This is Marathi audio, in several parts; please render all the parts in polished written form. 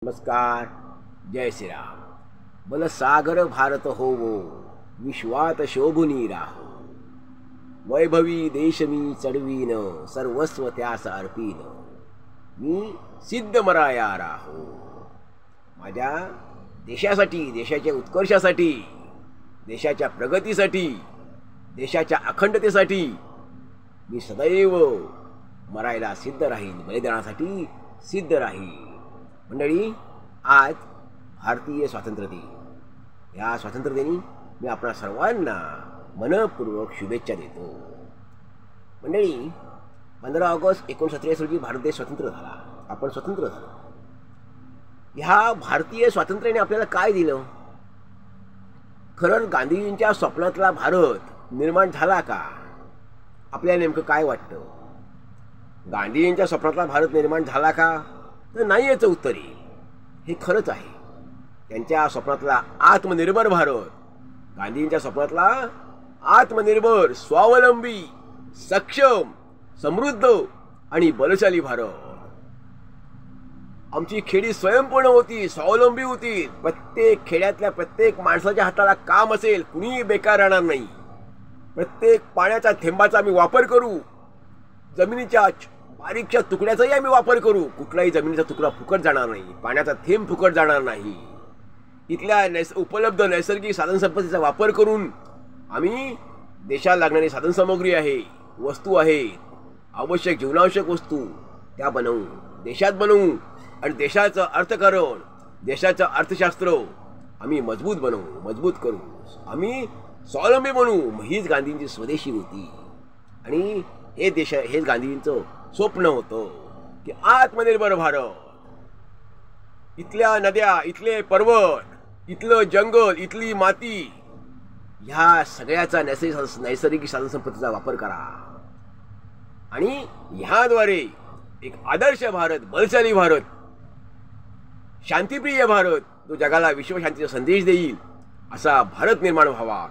नमस्कार. जय श्रीराम. बल सागर भारत होवो, विश्वात शोभुनी राहो. वैभवी देश मी चढवीन, सर्वस्व त्यास अर्पीन. मी सिद्ध मराया राहो. माझ्या देशासाठी, देशाच्या उत्कर्षासाठी, देशाच्या प्रगतीसाठी, देशाच्या अखंडतेसाठी मी सदैव मरायला सिद्ध राहील, बलिदानासाठी सिद्ध राहील. मंडळी, आज भारतीय स्वातंत्र्य दिन. या स्वातंत्र्य दिनी मी आपणा सर्वांना मनपूर्वक शुभेच्छा देतो. मंडळी, 15 ऑगस्ट 1947 रोजी भारत देश स्वतंत्र झाला. आपण स्वतंत्र झालो. ह्या भारतीय स्वातंत्र्याने आपल्याला काय दिलं? खरं गांधीजींच्या स्वप्नातला भारत निर्माण झाला का? आपल्याला नेमकं काय वाटतं? गांधीजींच्या स्वप्नातला भारत निर्माण झाला का? तर नाही याचं उत्तर आहे. हे खरंच आहे. त्यांच्या स्वप्नातला आत्मनिर्भर भारत, गांधीजींच्या स्वप्नातला आत्मनिर्भर, स्वावलंबी, सक्षम, समृद्ध आणि बलशाली भारत. आमची खेडी स्वयंपूर्ण होती, स्वावलंबी होती. प्रत्येक खेड्यातल्या प्रत्येक माणसाच्या हाताला काम असेल, कुणीही बेकार राहणार नाही. प्रत्येक पाण्याच्या थेंबाचा आम्ही वापर करू. जमिनीच्या बारीकच्या तुकड्याचाही आम्ही वापर करू. कुठलाही जमिनीचा तुकडा फुकट जाणार नाही, पाण्याचा थेंब फुकट जाणार नाही. इथल्या उपलब्ध नैसर्गिक साधनसंपत्तीचा वापर करून आम्ही देशाला लागणारी साधनसामुग्री आहे, वस्तू आहेत, आवश्यक जीवनावश्यक वस्तू त्या बनवू, देशात बनवू आणि देशाचं अर्थकारण, देशाचं अर्थशास्त्र आम्ही मजबूत बनवू, मजबूत करू. आम्ही स्वावलंबी बनवू. हीच गांधींची स्वदेशी होती आणि हेच गांधीजींचं स्वप्न होतं की आत्मनिर्भर भारत. इथल्या नद्या, इथले पर्वत, इथलं जंगल, इथली माती, ह्या सगळ्याचा नैसर्गिक साधनसंपत्तीचा वापर करा आणि ह्याद्वारे एक आदर्श भारत, बलशाली भारत, शांतिप्रिय भारत, जो जगाला विश्वशांतीचा संदेश देईल असा भारत निर्माण व्हावा.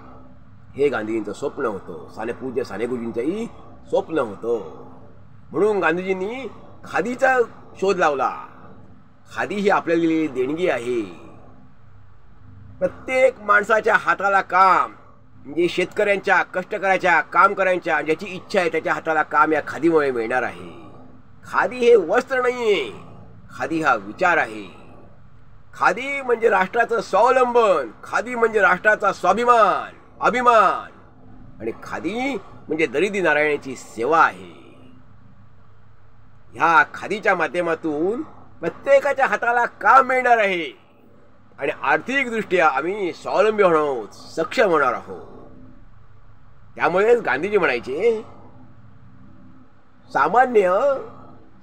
हे गांधीजींचं स्वप्न होतं. पूज्य साने गुरुजींचंही स्वप्न होतं. म्हणून गांधीजींनी खादीचा शोध लावला. खादी ही आपल्याला दिलेली देणगी आहे. प्रत्येक माणसाच्या हाताला काम, म्हणजे शेतकऱ्यांच्या, कष्टकऱ्याच्या, काम करायच्या, ज्याची इच्छा आहे त्याच्या हाताला काम या खादीमुळे मिळणार आहे. खादी हे वस्त्र नाहीये, खादी हा विचार आहे. खादी म्हणजे राष्ट्राचं स्वावलंबन, खादी म्हणजे राष्ट्राचा स्वाभिमान, अभिमान आणि खादी म्हणजे दरिद्री नारायणाची सेवा आहे. ह्या खादीच्या माध्यमातून प्रत्येकाच्या हाताला काम मिळणार आहे आणि आर्थिकदृष्ट्या आम्ही स्वावलंबी होणार आहोत, सक्षम होणार आहोत. त्यामुळेच गांधीजी म्हणायचे, सामान्य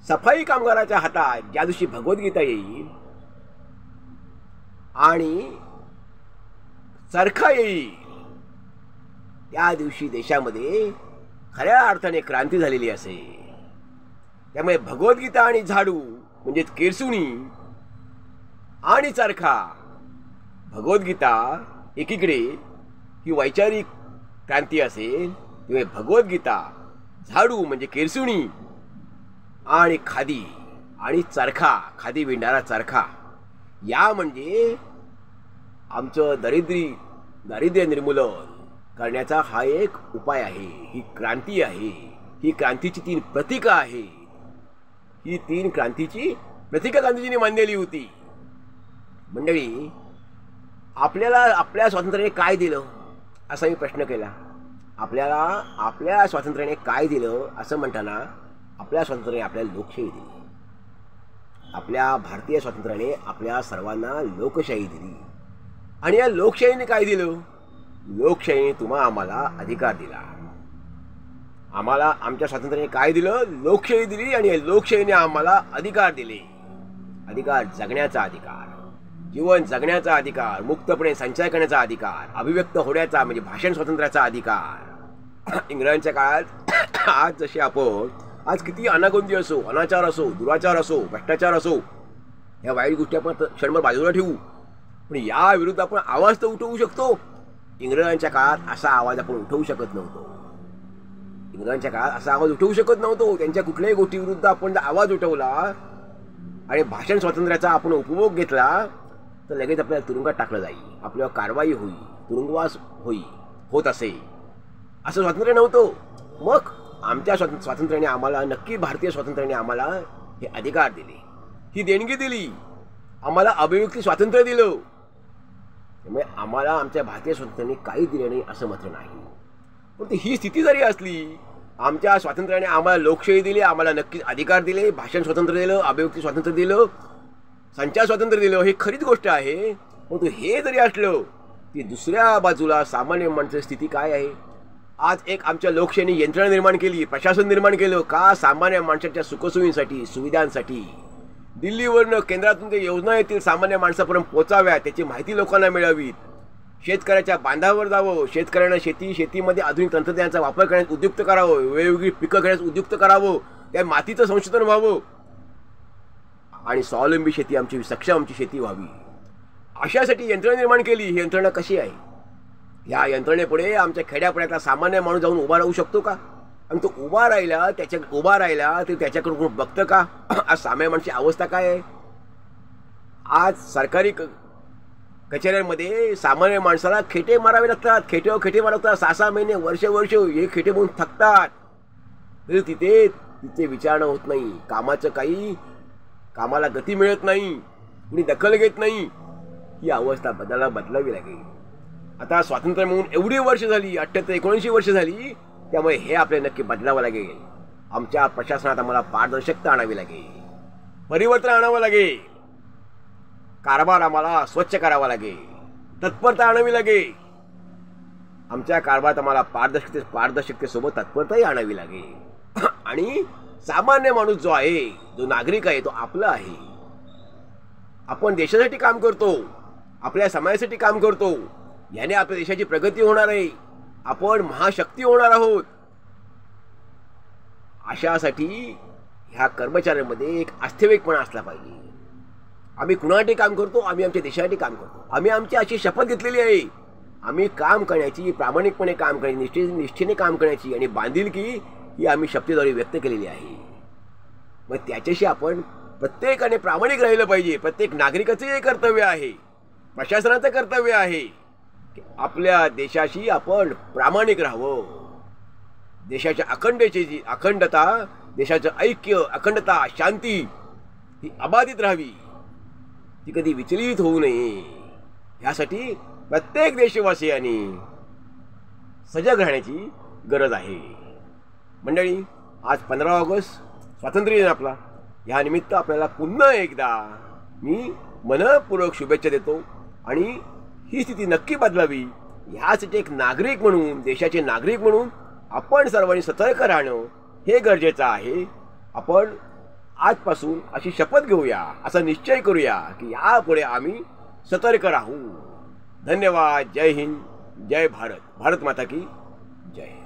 सफाई कामगाराच्या हातात ज्या दिवशी भगवद्गीता येईल आणि चरखा येईल, त्या दिवशी देशामध्ये खऱ्या अर्थाने क्रांती झालेली असेल. त्यामुळे भगवद्गीता आणि झाडू म्हणजे केरसुणी आणि चरखा, भगवद्गीता एकीकडे ही वैचारिक क्रांती असेल, त्यामुळे भगवद्गीता, झाडू म्हणजे केरसुणी आणि खादी आणि चरखा, खादी विणणारा चरखा, या म्हणजे आमचं दारिद्र्य निर्मूलन करण्याचा हा एक उपाय आहे. ही क्रांती आहे. ही क्रांतीची 3 प्रतीकं आहेत. ही 3 क्रांतीची प्रतीकं गांधीजींनी मांडलेली होती. मंडळी, आपल्याला आपल्या स्वातंत्र्याने काय दिलं असा मी प्रश्न केला. आपल्याला आपल्या स्वातंत्र्याने काय दिलं असं म्हणताना आपल्या स्वातंत्र्याने आपल्याला लोकशाही दिली. आपल्या भारतीय स्वातंत्र्याने आपल्या सर्वांना लोकशाही दिली. आणि या लोकशाहीने काय दिलं? लोकशाहीने आम्हाला अधिकार दिला. आम्हाला आमच्या स्वातंत्र्याने काय दिलं? लोकशाही दिली. आणि लोकशाहीने आम्हाला अधिकार दिले. अधिकार जगण्याचा अधिकार, जीवन जगण्याचा अधिकार, मुक्तपणे संचार करण्याचा अधिकार, अभिव्यक्त होण्याचा म्हणजे भाषण स्वातंत्र्याचा अधिकार. इंग्रजांच्या काळात आज जसे आपण आज किती अनागोंदी असो, अनाचार असो, दुराचार असो, भ्रष्टाचार असो, या वाईट गोष्टी आपण क्षणभर बाजूला ठेवू, पण या विरुद्ध आपण आवाज तर उठवू शकतो. इंग्रजांच्या काळात असा आवाज आपण उठवू शकत नव्हतो. इंग्रजांच्या काळात असा आवाज उठवू शकत नव्हतो. त्यांच्या कुठल्याही गोष्टी विरुद्ध आपण जर आवाज उठवला आणि भाषण स्वातंत्र्याचा आपण उपभोग घेतला तर लगेच आपल्याला तुरुंगात टाकलं जाईल, आपल्यावर कारवाई होईल, तुरुंगवास होत असे. असं स्वातंत्र्य नव्हतं. मग आमच्या स्वातंत्र्याने आम्हाला, नक्की भारतीय स्वातंत्र्याने आम्हाला हे अधिकार दिले, ही देणगी दिली, आम्हाला अभिव्यक्ती स्वातंत्र्य दिलं. त्यामुळे आम्हाला आमच्या भारतीय स्वातंत्र्याने काही दिले नाही असं मात्र नाही. पण ही स्थिती जरी असली, आमच्या स्वातंत्र्याने आम्हाला लोकशाही दिली, आम्हाला नक्कीच अधिकार दिले, भाषण स्वातंत्र्य दिलं, अभिव्यक्ती स्वातंत्र्य दिलं, संचार स्वातंत्र्य दिलं, ही खरीच गोष्ट आहे. परंतु हे जरी असलं की दुसऱ्या बाजूला सामान्य माणसाची स्थिती काय आहे? आज एक आमच्या लोकशाहीने यंत्रणा निर्माण केली, प्रशासन निर्माण केलं का? सामान्य माणसाच्या सुखसोयींसाठी, सुविधांसाठी. दिल्लीवरनं, केंद्रातून ते योजना येतील सामान्य माणसापर्यंत पोचाव्या, त्याची माहिती लोकांना मिळावी, शेतकऱ्याच्या बांधावर जावं, शेतकऱ्यांना शेतीमध्ये आधुनिक तंत्रज्ञानाचा वापर करण्यास उद्युक्त करावं, वेगवेगळी पिकं घेण्यास उद्युक्त करावं, त्या मातीचं संशोधन व्हावं आणि स्वावलंबी शेती, आमची सक्षम आमची शेती व्हावी. अशासाठी यंत्रणा निर्माण केली. ही यंत्रणा कशी आहे? या यंत्रणेपुढे आमच्या खेड्यापाड्यातला सामान्य माणूस जाऊन उभा राहू शकतो का? आणि तो उभा राहिला तर त्याच्याकडून कोण बघतं का? आज सामान्य माणसाची अवस्था काय आहे? आज सरकारी कचेऱ्यांमध्ये सामान्य माणसाला खेटे मारावे लागतात, खेटे मारावे लागतात. 6-6 महिने, वर्ष हे खेटे म्हणून थकतात. तरी तिथे विचारणा होत नाही, कामाला गती मिळत नाही, कुणी दखल घेत नाही. ही अवस्था बदलावी लागेल. आता स्वातंत्र्य म्हणून एवढी वर्ष झाली, 78-79 वर्ष झाली. त्यामुळे हे आपल्याला नक्की बदलावं लागेल. आमच्या प्रशासनात आम्हाला पारदर्शकता आणावी लागेल, परिवर्तन आणावं लागेल, कारभार आम्हाला स्वच्छ करावा लागेल, तत्परता आणावी लागेल. आमच्या कारभारात आम्हाला पारदर्शकतेसोबत तत्परताही आणावी लागेल. आणि सामान्य माणूस जो आहे, जो नागरिक आहे, तो आपला आहे. आपण देशासाठी काम करतो, आपल्या समाजासाठी काम करतो. याने आपल्या देशाची प्रगती होणार आहे, आपण महाशक्ती होणार आहोत. अशासाठी ह्या कर्मचाऱ्यांमध्ये एक आस्थेवेकपणा असला पाहिजे. आम्ही कुणासाठी काम करतो? आम्ही आमच्या देशासाठी काम करतो. आम्ही आमची अशी शपथ घेतलेली आहे, आम्ही काम करण्याची, प्रामाणिकपणे काम करण्याची, निष्ठेने काम करण्याची आणि बांधिलकी ही आम्ही शपथेद्वारे व्यक्त केलेली आहे. मग त्याच्याशी आपण प्रत्येकाने प्रामाणिक राहिलं पाहिजे. प्रत्येक नागरिकाचं हे कर्तव्य आहे, प्रशासनाचं कर्तव्य आहे की आपल्या देशाशी आपण प्रामाणिक राहावं. देशाच्या अखंडता, देशाचं ऐक्य, अखंडता, शांती ही अबाधित राहावी, ती कधी विचलित होऊ नये. यासाठी प्रत्येक देशवासियांनी सजग राहण्याची गरज आहे. मंडळी, आज 15 ऑगस्ट स्वातंत्र्य दिन आपला. या निमित्त आपल्याला पुन्हा एकदा मी मनपूर्वक शुभेच्छा देतो. आणि ही स्थिती नक्की बदलावी यासाठी एक नागरिक म्हणून, देशाचे नागरिक म्हणून आपण सर्वांनी सतर्क राहणं हे गरजेचं आहे. आपण आजपासून अशी शपथ घेऊया, असा निश्चय करूया की यापुढे आम्ही सतर्क राहू. धन्यवाद. जय हिंद, जय भारत. भारत माता की जय.